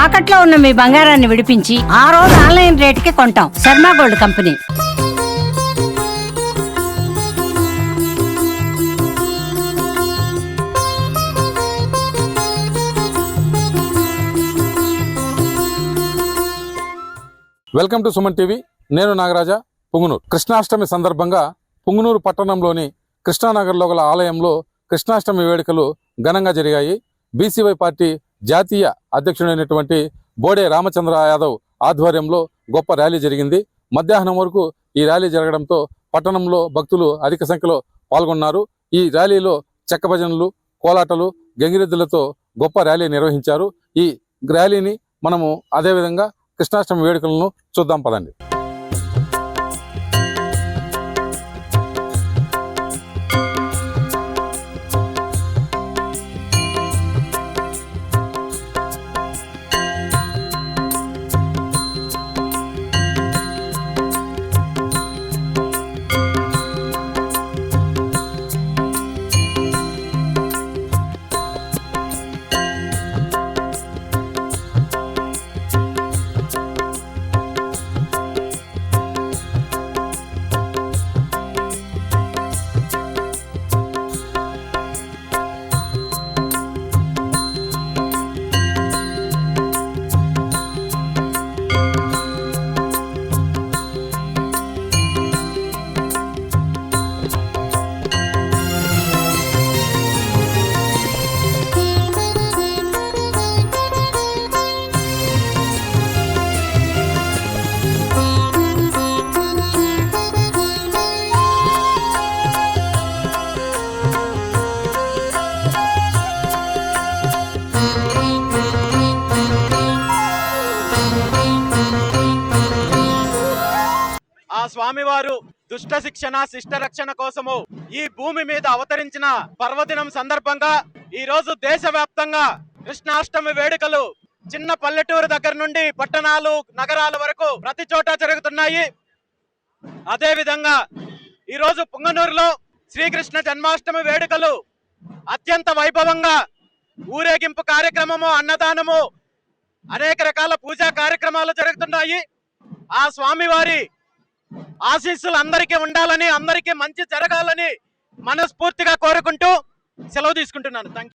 తాకట్లో ఉన్న మీ బంగారాన్ని విడిపించి ఆ రోజు ఆన్లైన్ రేటుకి కొంటాం. Sharma gold company. Welcome to Suman TV. నేను నాగరాజా, పుంగనూరు. కృష్ణాష్టమి సందర్భంగా పుంగనూరు పట్టణంలోని కృష్ణానగర్లో గల ఆలయంలో కృష్ణాష్టమి వేడుకలు ఘనంగా జరిగాయి. బీసీవై పార్టీ జాతీయ అధ్యక్షుడైనటువంటి బోడే రామచంద్ర యాదవ్ ఆధ్వర్యంలో గొప్ప ర్యాలీ జరిగింది. మధ్యాహ్నం వరకు ఈ ర్యాలీ జరగడంతో పట్టణంలో భక్తులు అధిక సంఖ్యలో పాల్గొన్నారు. ఈ ర్యాలీలో చెక్క భజనలు, కోలాటలు, గంగిరెద్దులతో గొప్ప ర్యాలీ నిర్వహించారు. ఈ ర్యాలీని మనము అదేవిధంగా కృష్ణాష్టమి వేడుకలను చూద్దాం పదండి. స్వామివారు దుష్ట శిక్షణ శిష్ట రక్షణ కోసము ఈ భూమి మీద అవతరించిన పర్వదినం సందర్భంగా ఈ రోజు దేశవ్యాప్తంగా కృష్ణాష్టమి వేడుకలు చిన్న పల్లెటూరు దగ్గర నుండి పట్టణాలు, నగరాల వరకు ప్రతి చోట జరుగుతున్నాయి. అదే విధంగా ఈ రోజు పుంగనూరులో శ్రీకృష్ణ జన్మాష్టమి వేడుకలు అత్యంత వైభవంగా ఊరేగింపు కార్యక్రమము, అన్నదానము, అనేక రకాల పూజా కార్యక్రమాలు జరుగుతున్నాయి. ఆ స్వామివారి ఆశీస్సులు అందరికీ ఉండాలని, అందరికీ మంచి జరగాలని మనస్ఫూర్తిగా కోరుకుంటూ సెలవు తీసుకుంటున్నాను. థాంక్యూ.